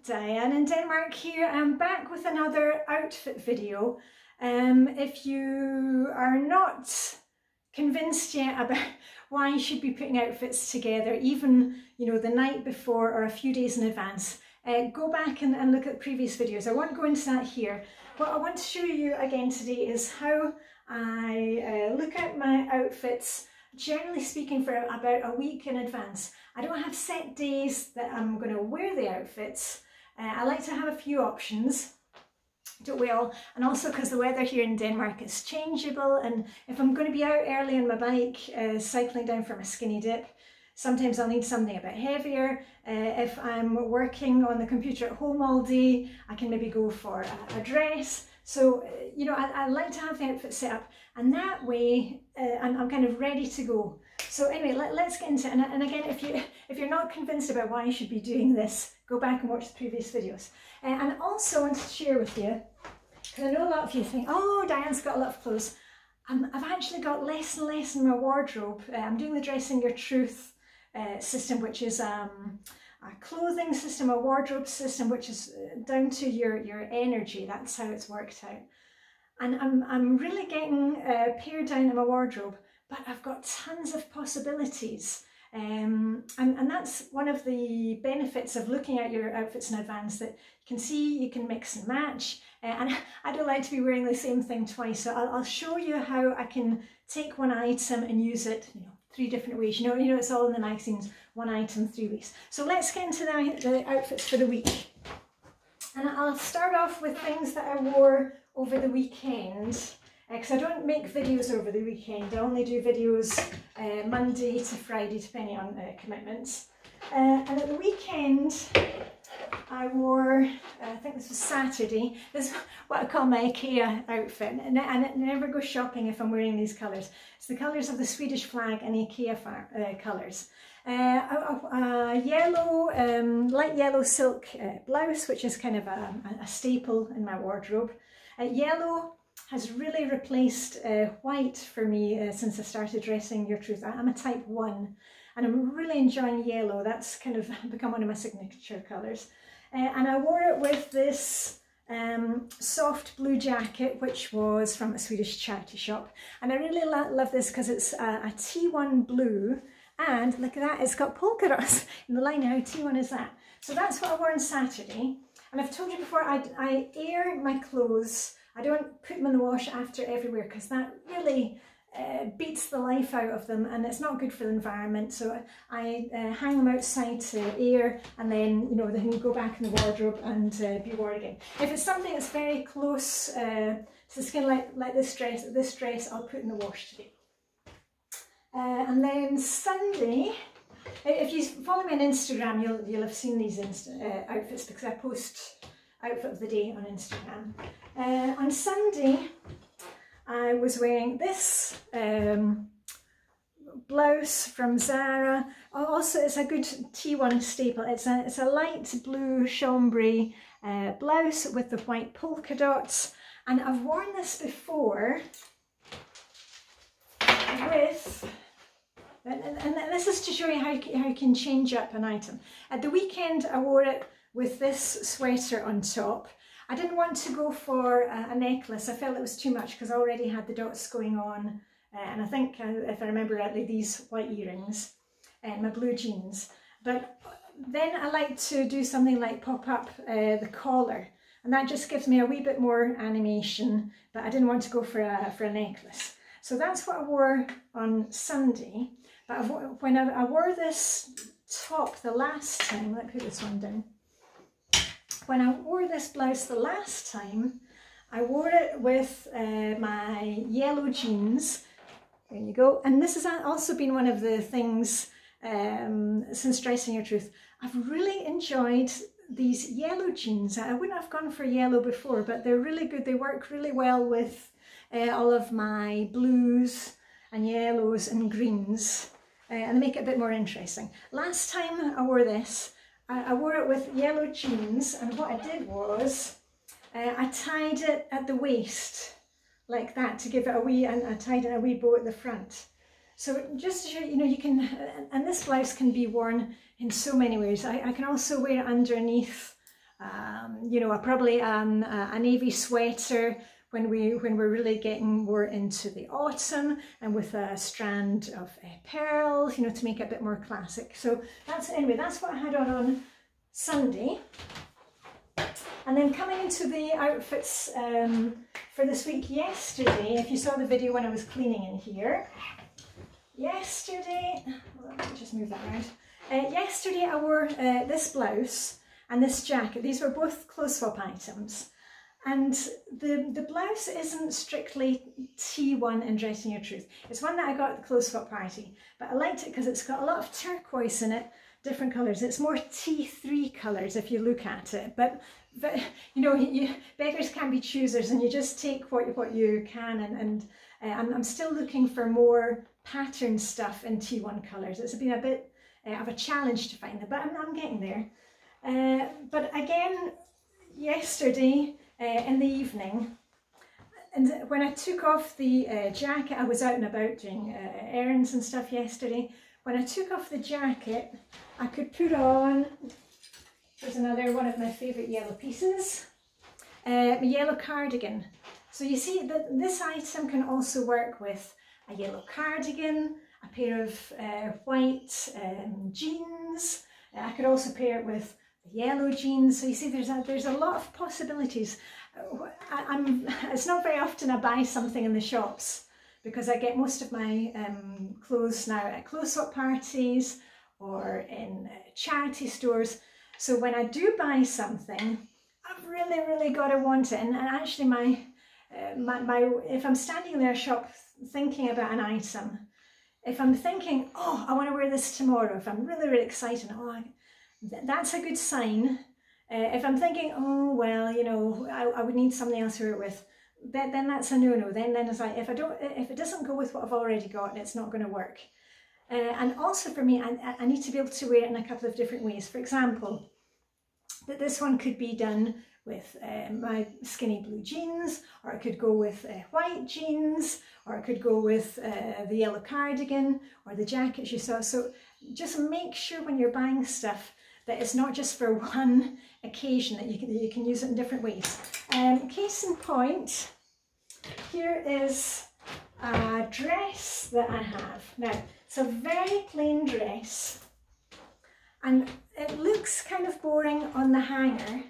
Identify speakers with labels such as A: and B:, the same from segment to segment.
A: Diane in Denmark here. I'm back with another outfit video. If you are not convinced yet about why you should be putting outfits together, even the night before or a few days in advance, go back and look at previous videos. I won't go into that here. What I want to show you again today is how I look at my outfits, generally speaking, for about a week in advance. I don't have set days that I'm going to wear the outfits. I like to have a few options, don't we all? And also because the weather here in Denmark is changeable, and if I'm going to be out early on my bike cycling down from a skinny dip, sometimes I'll need something a bit heavier. If I'm working on the computer at home all day, I can maybe go for a dress. So, I like to have the outfit set up, and that way I'm kind of ready to go. So anyway, let's get into it. And again, if you're not convinced about why you should be doing this, go back and watch the previous videos. And also want to share with you, because I know a lot of you think, oh, Diane's got a lot of clothes. I've actually got less and less in my wardrobe. I'm doing the Dressing Your Truth system, which is a clothing system, a wardrobe system, which is down to your energy. That's how it's worked out. And I'm really getting pared down in my wardrobe, but I've got tons of possibilities. And that's one of the benefits of looking at your outfits in advance, that you can see you can mix and match. And I don't like to be wearing the same thing twice, so I'll show you how I can take one item and use it 3 different ways. It's all in the magazines, 1 item, 3 ways. So let's get into the outfits for the week. And I'll start off with things that I wore over the weekend, because I don't make videos over the weekend. I only do videos Monday to Friday, depending on commitments. And at the weekend, I wore, I think this was Saturday, this is what I call my IKEA outfit, and I never go shopping if I'm wearing these colours. It's the colours of the Swedish flag and IKEA colours. A yellow, light yellow silk blouse, which is kind of a staple in my wardrobe. Yellow has really replaced white for me since I started Dressing Your Truth. I'm a type 1 and I'm really enjoying yellow. That's kind of become one of my signature colours. And I wore it with this soft blue jacket, which was from a Swedish charity shop. And I really love this because it's a T1 blue, and look at that, it's got polka dots in the line. How T1 is that? So that's what I wore on Saturday. And I've told you before, I air my clothes. I don't put them in the wash after every wear, because that really beats the life out of them, and it's not good for the environment. So I hang them outside to air, and then they can go back in the wardrobe and be worn again. If it's something that's very close to the skin, like this dress I'll put in the wash today. And then Sunday, if you follow me on Instagram, you'll have seen these outfits, because I post outfit of the day on Instagram. On Sunday, I was wearing this blouse from Zara. Also, it's a good T1 staple. It's a light blue chambray blouse with the white polka dots, and I've worn this before with. And this is to show you how you can change up an item. At the weekend, I wore it with this sweater on top. I didn't want to go for a necklace. I felt it was too much because I already had the dots going on. And I think, if I remember rightly, these white earrings and my blue jeans. But then I like to do something like pop up the collar. And that just gives me a wee bit more animation, but I didn't want to go for a necklace. So that's what I wore on Sunday. But when I wore this top the last time, let me put this one down. When I wore this blouse the last time, I wore it with my yellow jeans. There you go. And this has also been one of the things since Dressing Your Truth. I've really enjoyed these yellow jeans. I wouldn't have gone for yellow before, but they're really good. They work really well with all of my blues and yellows and greens, and they make it a bit more interesting. Last time I wore this, I wore it with yellow jeans, and what I did was I tied it at the waist like that to give it a wee, and I tied in a wee bow at the front. So just to show you, you can, and this blouse can be worn in so many ways. I can also wear it underneath you know, probably a navy sweater when we're really getting more into the autumn, and with a strand of pearls, you know, to make it a bit more classic. So that's, anyway, that's what I had on Sunday. And then coming into the outfits for this week, yesterday, if you saw the video when I was cleaning in here, yesterday, let me just move that around. Yesterday I wore this blouse and this jacket. These were both clothes swap items. And the blouse isn't strictly T1 in Dressing Your Truth. It's one that I got at the clothes swap party, but I liked it because it's got a lot of turquoise in it, different colours. It's more T3 colours if you look at it, but you know, beggars can't be choosers, and you just take what you can, and I'm still looking for more pattern stuff in T1 colours. It's been a bit of a challenge to find them, but I'm getting there. But again, yesterday, in the evening, and when I took off the jacket, I was out and about doing errands and stuff yesterday. When I took off the jacket, I could put on, here's another one of my favourite yellow pieces, a yellow cardigan. So you see that this item can also work with a yellow cardigan, a pair of white jeans. I could also pair it with yellow jeans. So you see there's a lot of possibilities. It's not very often I buy something in the shops, because I get most of my clothes now at clothes swap parties or in charity stores. So when I do buy something, I've really got to want it. And actually my if I'm standing in their shop thinking about an item, if I'm thinking, oh, I want to wear this tomorrow, if I'm really excited, oh, that's a good sign. If I'm thinking, oh, well, you know, I would need something else to wear it with, then that's a no-no. Then it's like, if it doesn't go with what I've already got, it's not going to work. And also for me, I need to be able to wear it in a couple of different ways. For example, that this one could be done with my skinny blue jeans, or it could go with white jeans, or it could go with the yellow cardigan or the jackets you saw. So just make sure when you're buying stuff that it's not just for one occasion, that you can use it in different ways. Case in point, here is a dress that I have. Now, it's a very plain dress, and it looks kind of boring on the hanger,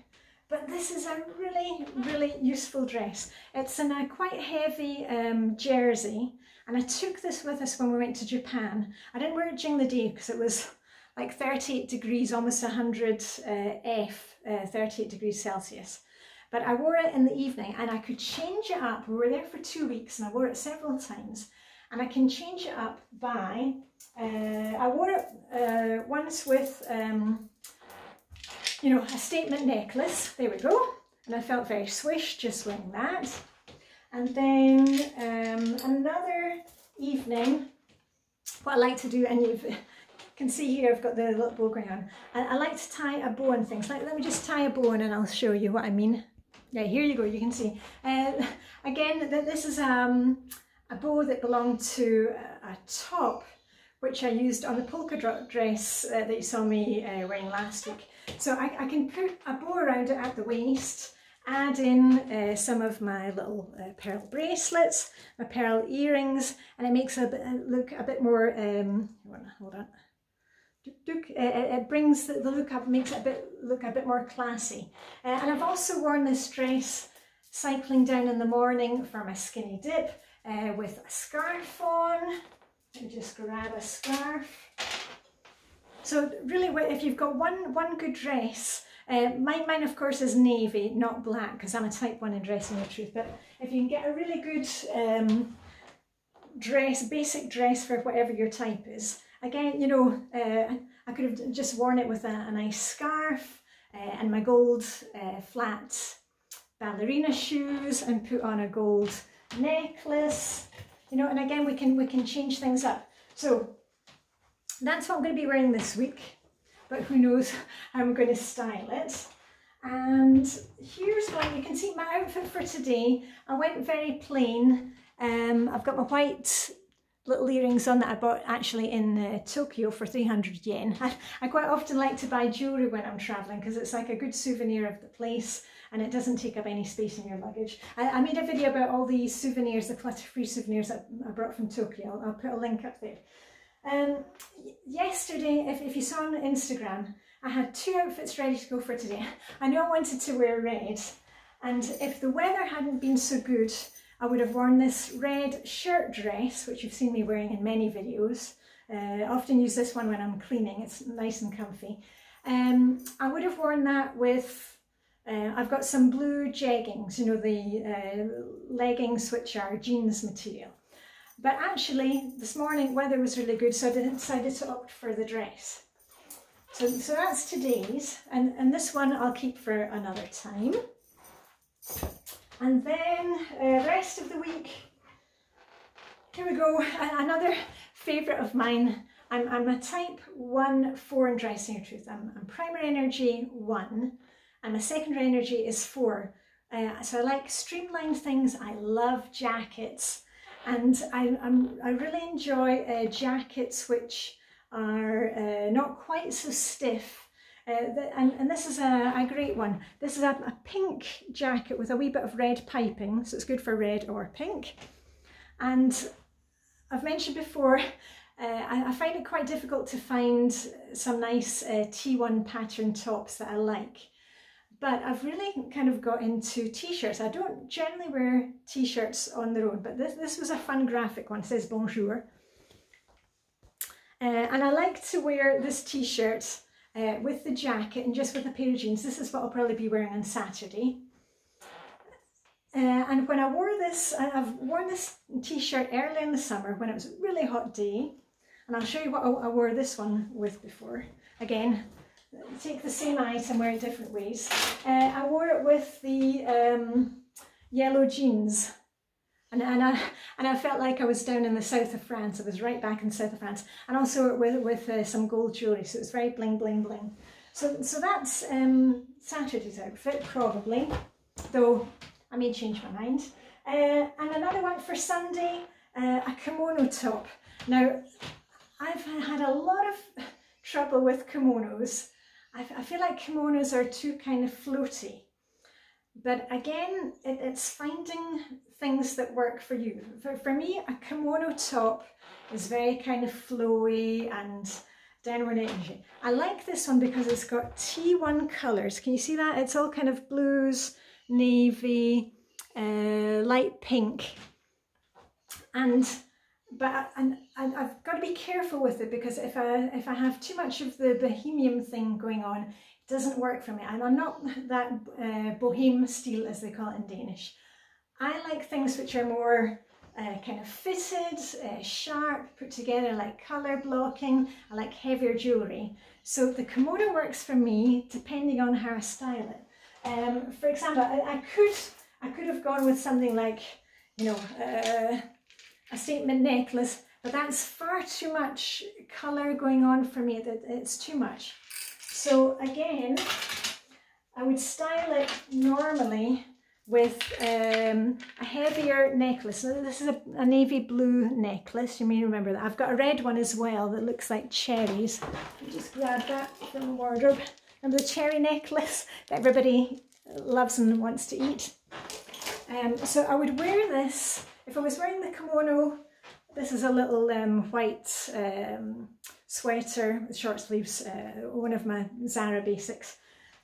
A: but this is a really useful dress. It's in a quite heavy jersey, and I took this with us when we went to Japan. I didn't wear it during the day because it was like 38 degrees, almost 100 38 degrees Celsius. But I wore it in the evening, and I could change it up. We were there for 2 weeks, and I wore it several times. And I can change it up by, I wore it once with, you know, a statement necklace. There we go. And I felt very swish just wearing that. And then another evening, what I like to do, and you can see here I've got the little bow going on. I like to tie a bow and things. Let me just tie a bow and I'll show you what I mean. Yeah, here you go, you can see. Again, this is a bow that belonged to a top which I used on the polka dot dress that you saw me wearing last week. So I can put a bow around it at the waist, add in some of my little pearl bracelets, my pearl earrings, and it makes it look a bit more, hold on. It brings the look up, makes it look a bit more classy. And I've also worn this dress cycling down in the morning for my skinny dip with a scarf on. Let me just grab a scarf. So really, if you've got one good dress, mine of course is navy, not black, because I'm a type 1 in Dressing Your Truth, but if you can get a really good dress, basic dress for whatever your type is. Again, you know, I could have just worn it with a nice scarf and my gold flat ballerina shoes, and put on a gold necklace, you know, and again we can change things up. So that's what I'm going to be wearing this week, but who knows how I'm going to style it. And here's one, you can see my outfit for today. I went very plain. I've got my white little earrings on that I bought actually in Tokyo for 300 yen. I quite often like to buy jewellery when I'm travelling because it's like a good souvenir of the place and it doesn't take up any space in your luggage. I made a video about all these souvenirs, the clutter-free souvenirs that I brought from Tokyo. I'll put a link up there. Yesterday, if you saw on Instagram, I had 2 outfits ready to go for today. I knew I wanted to wear red, and if the weather hadn't been so good, I would have worn this red shirt dress, which you've seen me wearing in many videos. I often use this one when I'm cleaning, it's nice and comfy. I would have worn that with, I've got some blue jeggings, you know, the leggings which are jeans material. But actually, this morning weather was really good, so I decided to opt for the dress. So that's today's, and this one I'll keep for another time. And then rest of the week, here we go, another favourite of mine. I'm a type 1 4 in Dressing Your Truth. I'm primary energy 1 and my secondary energy is 4. So I like streamlined things, I love jackets, and I really enjoy jackets which are not quite so stiff. And this is a great one. This is a pink jacket with a wee bit of red piping, so it's good for red or pink. And I've mentioned before, I find it quite difficult to find some nice T1 pattern tops that I like. But I've really kind of got into t-shirts. I don't generally wear t-shirts on their own, but this was a fun graphic one. It says bonjour. And I like to wear this t-shirt with the jacket and just with a pair of jeans. This is what I'll probably be wearing on Saturday. And when I wore this, I've worn this t-shirt early in the summer when it was a really hot day. And I'll show you what I wore this one with before. Again, take the same item, wear it different ways. I wore it with the yellow jeans. And I felt like I was down in the south of France. I was right back in the south of France. And also with some gold jewellery, so it was very bling, bling, bling. So that's Saturday's outfit, probably, though I may change my mind. And another one for Sunday, a kimono top. Now, I've had a lot of trouble with kimonos. I feel like kimonos are too kind of floaty. But again, it's finding things that work for you. For me, a kimono top is very kind of flowy and downward energy. I like this one because it's got T1 colours. Can you see that? It's all kind of blues, navy, light pink. But I've got to be careful with it because if I have too much of the bohemian thing going on, it doesn't work for me. And I'm not that boheme style, as they call it in Danish. I like things which are more kind of fitted, sharp, put together. I like colour blocking. I like heavier jewellery. So the kimono works for me depending on how I style it. For example, I could have gone with something like, you know, a statement necklace, but that's far too much colour going on for me. It's too much. So again, I would style it normally with a heavier necklace. So this is a navy blue necklace. You may remember that. I've got a red one as well that looks like cherries. I'll just grab that from the wardrobe. And the cherry necklace that everybody loves and wants to eat. So I would wear this. If I was wearing the kimono, this is a little white sweater with short sleeves, one of my Zara basics.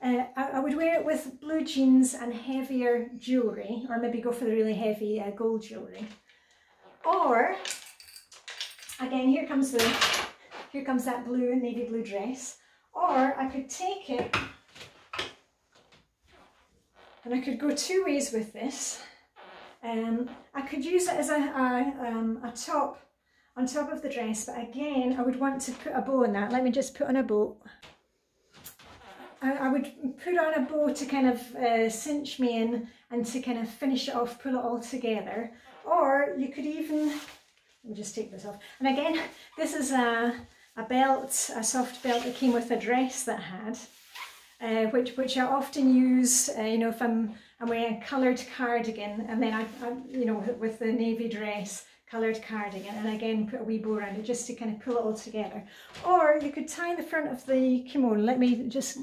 A: I would wear it with blue jeans and heavier jewellery, or maybe go for the really heavy gold jewellery. Or, again, here comes that blue, navy blue dress. Or I could take it, and I could go two ways with this. I could use it as a top on top of the dress, but again, I would want to put a bow on that. Let me just put on a bow. I would put on a bow to kind of cinch me in and to kind of finish it off, pull it all together. Or you could even, let me just take this off. And again, this is a belt, a soft belt that came with a dress that I had, which I often use, you know, if I'm wearing a coloured cardigan, and then I you know, with the navy dress, coloured cardigan, and again put a wee bow around it just to kind of pull it all together. Or you could tie the front of the kimono. Let me just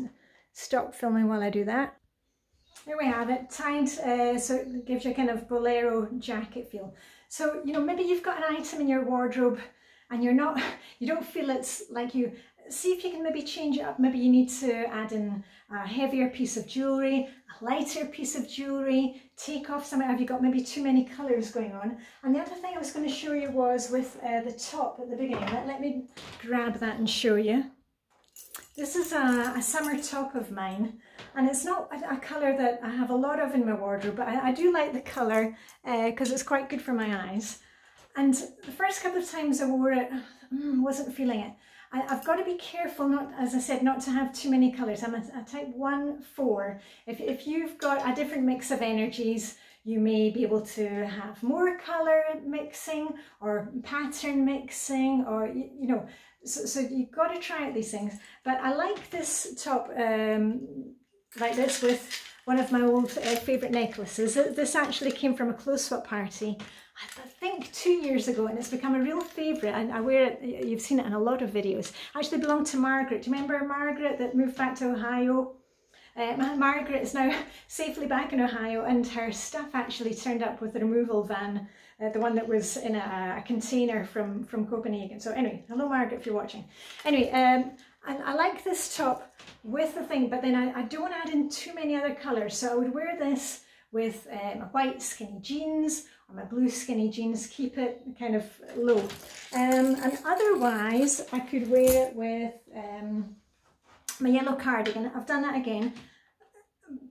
A: stop filming while I do that. There we have it, tied, so it gives you a kind of bolero jacket feel. So, you know, maybe you've got an item in your wardrobe and you don't feel it's like you, see if you can maybe change it up. Maybe you need to add in a heavier piece of jewellery, a lighter piece of jewellery, take off some, have you got maybe too many colours going on? And the other thing I was going to show you was with the top at the beginning. Let me grab that and show you. This is a summer top of mine, and it's not a colour that I have a lot of in my wardrobe, but I do like the colour because it's quite good for my eyes. And the first couple of times I wore it, wasn't feeling it. I've got to be careful, not, as I said, not to have too many colours. I'm a type 1-4. If you've got a different mix of energies, you may be able to have more colour mixing or pattern mixing, or, you know, so you've got to try out these things. But I like this top like this with one of my old favourite necklaces. This actually came from a clothes swap party, I think 2 years ago, and it's become a real favourite, and I wear it, you've seen it in a lot of videos. Actually belonged to Margaret. Do you remember Margaret that moved back to Ohio? Margaret is now safely back in Ohio, and her stuff actually turned up with the removal van, the one that was in a container from Copenhagen. So anyway, hello Margaret if you're watching. Anyway, and I like this top with the thing, but then I don't add in too many other colours. So I would wear this with my white skinny jeans or my blue skinny jeans, keep it kind of low. And otherwise I could wear it with my yellow cardigan. I've done that again,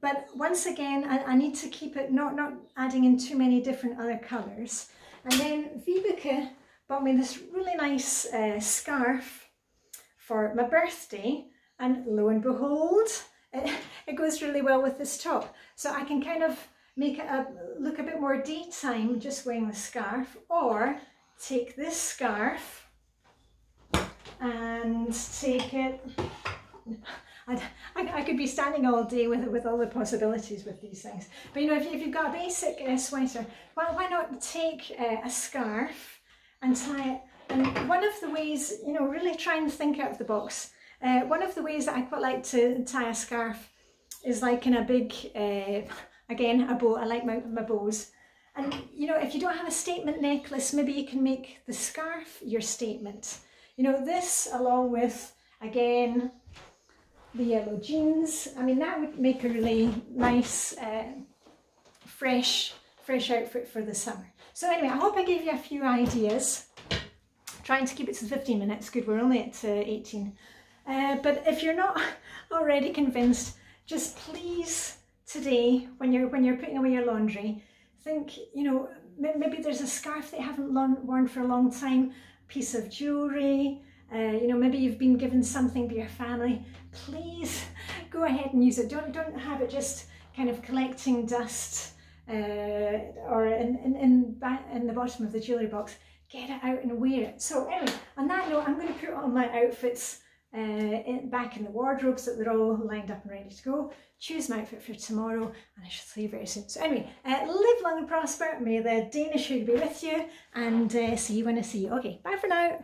A: but once again I need to keep it not adding in too many different other colours. And then Vibeke bought me this really nice scarf for my birthday, and lo and behold, it goes really well with this top. So I can kind of make it look a bit more daytime just wearing the scarf, or take this scarf and take it, I could be standing all day with all the possibilities with these things. But you know, if you've got a basic sweater, why not take a scarf and tie it? And one of the ways, you know, really try and think out of the box. One of the ways that I quite like to tie a scarf is like in a big, again, a bow. I like my bows. And you know, if you don't have a statement necklace, maybe you can make the scarf your statement. You know, this along with, again, the yellow jeans. I mean, that would make a really nice, fresh outfit for the summer. So anyway, I hope I gave you a few ideas. Trying to keep it to 15 minutes. Good, we're only at 18. But if you're not already convinced, just please today, when you're putting away your laundry, think, you know, maybe there's a scarf that you haven't worn for a long time, piece of jewellery, you know, maybe you've been given something by your family. Please go ahead and use it. Don't have it just kind of collecting dust or in the bottom of the jewellery box. Get it out and wear it. So anyway, on that note, I'm going to put all my outfits back in the wardrobe so that they're all lined up and ready to go. Choose my outfit for tomorrow, and I shall see you very soon. So anyway, live long and prosper. May the Danish food be with you, and see you when I see you. Okay, bye for now.